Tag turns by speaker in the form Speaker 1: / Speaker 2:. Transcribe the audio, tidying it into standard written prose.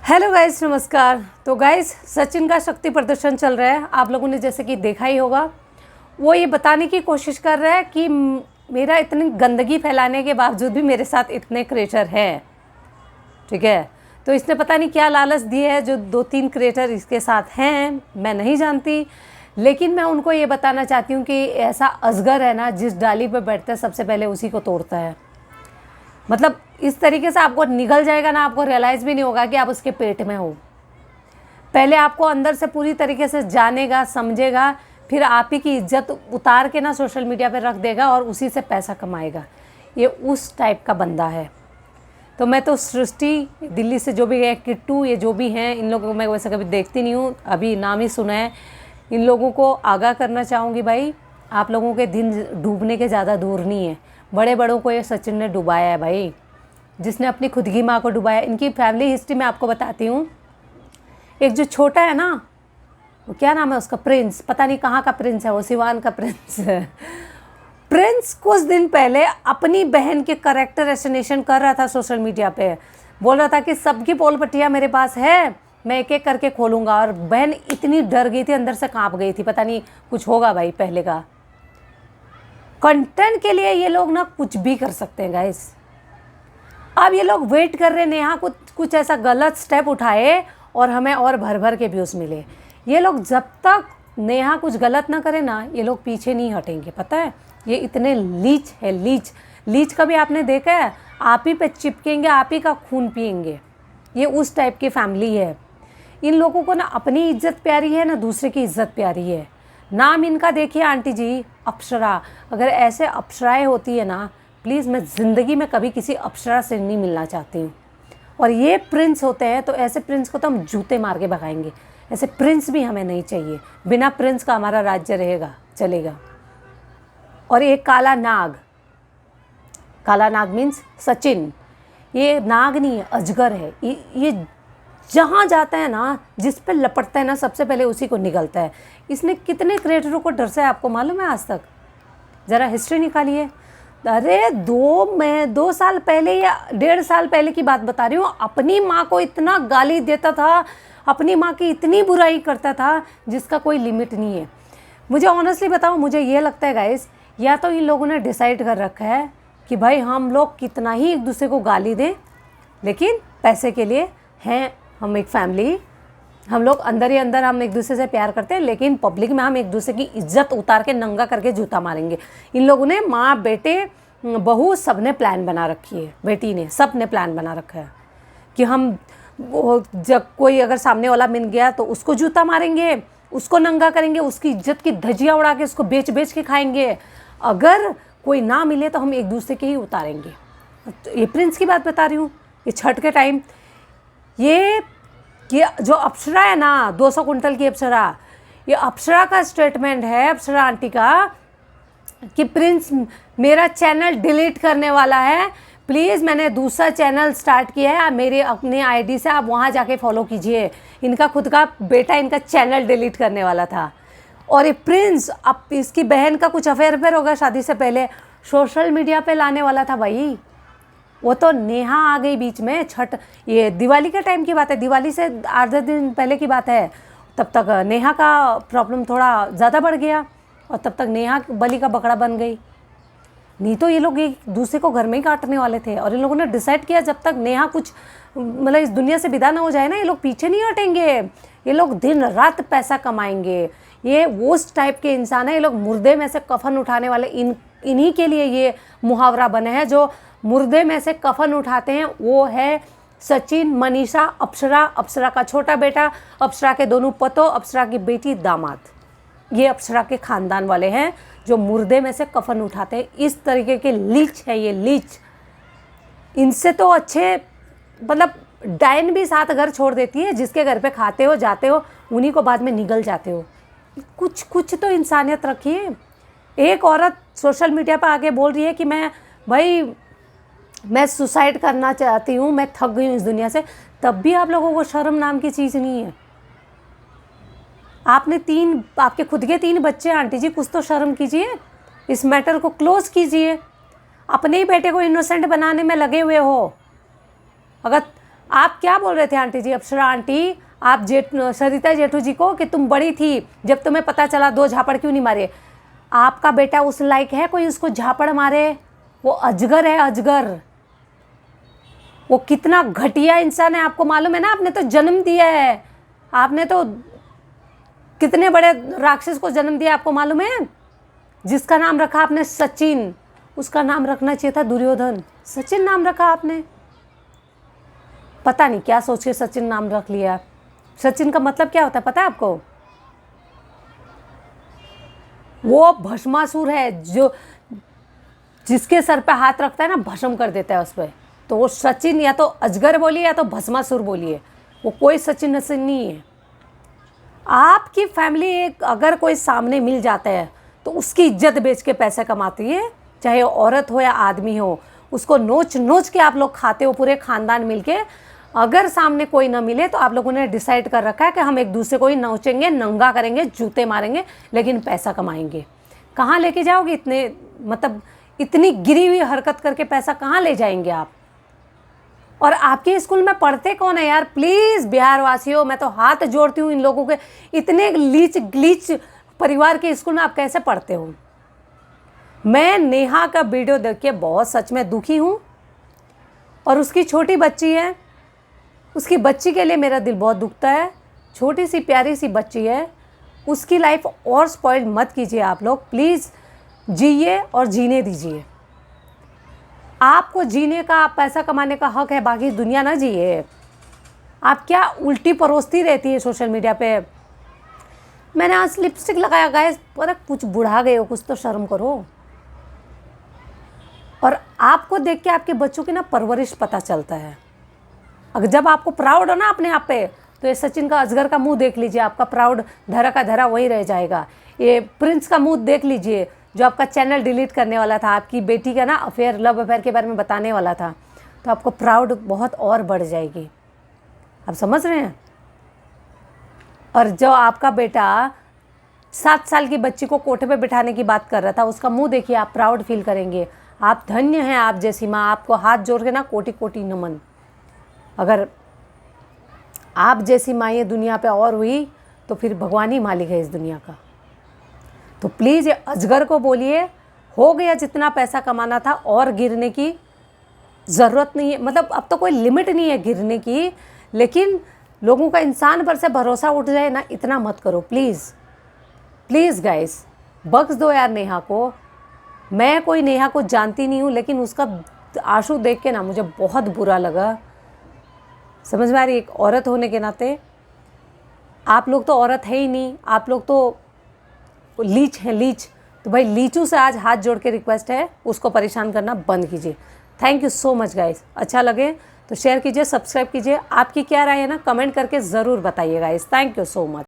Speaker 1: Hello guys, नमस्कार। तो guys, Sachin का शक्ति प्रदर्शन चल रहा है। आप लोगों ने जैसे कि देखा ही होगा। वो ये बताने की कोशिश कर रहा है कि मेरा इतनी गंदगी फैलाने के बावजूद भी मेरे साथ इतने क्रिएटर हैं। ठीक है, तो इसने पता नहीं क्या लालच दिए है जो 2-3 क्रिएटर इसके साथ हैं, मैं नहीं जानती। लेकिन मैं उनको ये बताना चाहती हूँ कि ऐसा अजगर है ना, जिस डाली पर बैठता है सबसे पहले उसी को तोड़ता है। मतलब इस तरीके से आपको निगल जाएगा ना, आपको रियलाइज़ भी नहीं होगा कि आप उसके पेट में हो। पहले आपको अंदर से पूरी तरीके से जानेगा, समझेगा, फिर आप ही की इज्जत उतार के ना सोशल मीडिया पे रख देगा और उसी से पैसा कमाएगा। ये उस टाइप का बंदा है। तो मैं तो सृष्टि, दिल्ली से जो भी है, किट्टू, ये जो भी हैं, इन लोगों को मैं वैसे कभी देखती नहीं हूँ, अभी नाम ही सुना है। इन लोगों को आगाह करना चाहूँगी, भाई आप लोगों के दिन डूबने के ज़्यादा दूर नहीं है। बड़े बड़ों को ये सचिन ने डुबाया है भाई, जिसने अपनी खुद की माँ को डुबाया। इनकी फैमिली हिस्ट्री मैं आपको बताती हूँ। एक जो छोटा है ना, वो क्या नाम है उसका, प्रिंस, पता नहीं कहाँ का प्रिंस है, वो सिवान का प्रिंस है। प्रिंस कुछ दिन पहले अपनी बहन के कैरेक्टर एस्टिमेशन कर रहा था सोशल मीडिया पे। बोल रहा था कि सबकी पोल पट्टियाँ मेरे पास है, मैं एक एक करके खोलूँगा। और बहन इतनी डर गई थी, अंदर से काँप गई थी, पता नहीं कुछ होगा भाई पहले का। कंटेंट के लिए ये लोग ना कुछ भी कर सकते हैं गाइस। अब ये लोग वेट कर रहे हैं नेहा कुछ ऐसा गलत स्टेप उठाए और हमें और भर भर के व्यूज़ मिले। ये लोग जब तक नेहा कुछ गलत ना करे ना, ये लोग पीछे नहीं हटेंगे। पता है, ये इतने लीच है। लीच का भी आपने देखा है, आप ही पे चिपकेंगे, आप ही का खून पिएंगे। ये उस टाइप की फैमिली है। इन लोगों को ना अपनी इज्जत प्यारी है, ना दूसरे की इज्जत प्यारी है। नाम इनका देखिए आंटी जी, अप्सरा। अगर ऐसे अप्सराएं होती है ना, प्लीज़, मैं ज़िंदगी में कभी किसी अप्सरा से नहीं मिलना चाहती हूँ। और ये प्रिंस होते हैं, तो ऐसे प्रिंस को तो हम जूते मार के भगाएंगे। ऐसे प्रिंस भी हमें नहीं चाहिए। बिना प्रिंस का हमारा राज्य रहेगा, चलेगा। और ये काला नाग मीन्स सचिन। ये नाग नहीं है, अजगर है। ये जहाँ जाता है ना, जिस पे लपटता है ना, सबसे पहले उसी को निगलता है। इसने कितने क्रिएटरों को डर से, आपको मालूम है आज तक? ज़रा हिस्ट्री निकालिए। अरे 2 साल पहले या 1.5 साल पहले की बात बता रही हूँ, अपनी माँ को इतना गाली देता था, अपनी माँ की इतनी बुराई करता था जिसका कोई लिमिट नहीं है। मुझे ऑनेस्टली बताओ, मुझे ये लगता है गाइस, या तो इन लोगों ने डिसाइड कर रखा है कि भाई हम लोग कितना ही एक दूसरे को गाली दें, लेकिन पैसे के लिए हैं हम एक फैमिली। हम लोग अंदर ही अंदर हम एक दूसरे से प्यार करते हैं, लेकिन पब्लिक में हम एक दूसरे की इज्जत उतार के नंगा करके जूता मारेंगे। इन लोगों ने, माँ बेटे बहू, सब ने प्लान बना रखी है। बेटी ने, सब ने प्लान बना रखा है कि हम जब कोई अगर सामने वाला मिल गया तो उसको जूता मारेंगे, उसको नंगा करेंगे, उसकी इज्जत की धज्जियाँ उड़ा के उसको बेच के खाएंगे। अगर कोई ना मिले तो हम एक दूसरे के ही उतारेंगे। तो ये प्रिंस की बात बता रही हूँ। ये छठ के टाइम ये जो अप्सरा है ना, 200 कुंटल की अप्सरा, ये अप्सरा का स्टेटमेंट है, अप्सरा आंटी का, कि प्रिंस मेरा चैनल डिलीट करने वाला है, प्लीज़ मैंने दूसरा चैनल स्टार्ट किया है, मेरे अपने आईडी से आप वहाँ जाके फॉलो कीजिए। इनका खुद का बेटा इनका चैनल डिलीट करने वाला था। और ये प्रिंस, अब इसकी बहन का कुछ अफेयर होगा शादी से पहले, सोशल मीडिया पे लाने वाला था भाई। वो तो नेहा आ गई बीच में। छठ, ये दिवाली के टाइम की बात है, दिवाली से 8-10 दिन पहले की बात है। तब तक नेहा का प्रॉब्लम थोड़ा ज़्यादा बढ़ गया और तब तक नेहा बलि का बकरा बन गई। नहीं तो ये लोग एक दूसरे को घर में ही काटने वाले थे। और इन लोगों ने डिसाइड किया, जब तक नेहा कुछ मतलब इस दुनिया से विदा ना हो जाए ना, ये लोग पीछे नहीं हटेंगे। ये लोग दिन रात पैसा कमाएंगे। ये उस टाइप के इंसान है, ये लोग मुर्दे में से कफन उठाने वाले। इन्हीं के लिए ये मुहावरा बने हैं, जो मुर्दे में से कफन उठाते हैं। वो है सचिन, मनीषा, अप्सरा, अप्सरा का छोटा बेटा, अप्सरा के दोनों पतों, अप्सरा की बेटी, दामाद। ये अप्सरा के खानदान वाले हैं जो मुर्दे में से कफन उठाते हैं। इस तरीके के लीच है ये, लीच। इनसे तो अच्छे, मतलब डायन भी 7 घर छोड़ देती है। जिसके घर पे खाते हो, जाते हो, उन्हीं को बाद में निगल जाते हो। कुछ तो इंसानियत रखिए। एक औरत सोशल मीडिया पर आके बोल रही है कि मैं सुसाइड करना चाहती हूँ, मैं थक गई हूँ इस दुनिया से, तब भी आप लोगों को शर्म नाम की चीज़ नहीं है। आपके खुद के 3 बच्चे, आंटी जी, कुछ तो शर्म कीजिए। इस मैटर को क्लोज कीजिए। अपने ही बेटे को इनोसेंट बनाने में लगे हुए हो। अगर आप क्या बोल रहे थे आंटी जी, अप्सरा आंटी, आप सरिता जेठू जी को कि तुम बड़ी थी जब तुम्हें पता चला, 2 झापड़ क्यों नहीं मारे? आपका बेटा उस लायक है कोई उसको झापड़ मारे? वो अजगर है, अजगर। वो कितना घटिया इंसान है आपको मालूम है ना? आपने तो जन्म दिया है, आपने तो कितने बड़े राक्षस को जन्म दिया आपको मालूम है? जिसका नाम रखा आपने सचिन, उसका नाम रखना चाहिए था दुर्योधन। सचिन नाम रखा आपने, पता नहीं क्या सोच के सचिन नाम रख लिया। सचिन का मतलब क्या होता है पता है आपको? वो भस्मासुर है, जो जिसके सर पे हाथ रखता है ना भस्म कर देता है उस पर। तो वो सचिन या तो अजगर बोलिए या तो भस्मासुर बोलिए, वो कोई सचिन नसीन नहीं है। आपकी फैमिली एक अगर कोई सामने मिल जाता है तो उसकी इज्जत बेच के पैसे कमाती है, चाहे औरत हो या आदमी हो। उसको नोच नोच के आप लोग खाते हो पूरे खानदान मिलके। अगर सामने कोई ना मिले तो आप लोगों ने डिसाइड कर रखा है कि हम एक दूसरे को ही नोचेंगे, नंगा करेंगे, जूते मारेंगे, लेकिन पैसा कमाएंगे। कहाँ लेके जाओगे इतने, मतलब इतनी गिरी हुई हरकत करके पैसा कहाँ ले जाएंगे आप? और आपके स्कूल में पढ़ते कौन है यार? प्लीज़ बिहार वासियों, मैं तो हाथ जोड़ती हूँ इन लोगों के। इतने लीच ग्लीच परिवार के स्कूल में आप कैसे पढ़ते हो? मैं नेहा का वीडियो देख के बहुत सच में दुखी हूँ। और उसकी छोटी बच्ची है, उसकी बच्ची के लिए मेरा दिल बहुत दुखता है। छोटी सी प्यारी सी बच्ची है, उसकी लाइफ और स्पॉइल मत कीजिए आप लोग प्लीज़। जिए और जीने दीजिए। आपको जीने का, पैसा कमाने का हक है, बाकी दुनिया ना जिए। आप क्या उल्टी परोसती रहती है सोशल मीडिया पे। मैंने आज लिपस्टिक लगाया गाइस, पर कुछ बुढ़ा गए हो, कुछ तो शर्म करो। और आपको देख के आपके बच्चों की ना परवरिश पता चलता है। अगर जब आपको प्राउड हो ना अपने आप पे, तो ये सचिन का अजगर का मुंह देख लीजिए, आपका प्राउड धरा का धरा वही रह जाएगा। ये प्रिंस का मुंह देख लीजिए, जो आपका चैनल डिलीट करने वाला था, आपकी बेटी का ना अफेयर, लव अफेयर के बारे में बताने वाला था, तो आपको प्राउड बहुत और बढ़ जाएगी। आप समझ रहे हैं? और जो आपका बेटा 7 साल की बच्ची को कोठे पे बिठाने की बात कर रहा था, उसका मुंह देखिए, आप प्राउड फील करेंगे। आप धन्य हैं, आप जैसी माँ। आपको हाथ जोड़ के ना कोटि कोटि नमन। अगर आप जैसी माँ ये दुनिया पे और हुई तो फिर भगवान ही मालिक है इस दुनिया का। तो प्लीज़ ये अजगर को बोलिए, हो गया जितना पैसा कमाना था, और गिरने की ज़रूरत नहीं है। मतलब अब तो कोई लिमिट नहीं है गिरने की, लेकिन लोगों का इंसान पर से भरोसा उठ जाए ना, इतना मत करो प्लीज़। प्लीज़ गाइस, बख्श दो यार नेहा को। मैं कोई नेहा को जानती नहीं हूँ, लेकिन उसका आंसू देख के ना मुझे बहुत बुरा लगा। समझ में आ रही? एक औरत होने के नाते, आप लोग तो औरत है ही नहीं, आप लोग तो लीच हैं, लीच। तो भाई लीचू से आज हाथ जोड़ के रिक्वेस्ट है, उसको परेशान करना बंद कीजिए। Thank you so much guys. अच्छा लगे तो शेयर कीजिए, सब्सक्राइब कीजिए। आपकी क्या राय है ना, कमेंट करके ज़रूर बताइए guys. Thank you so much.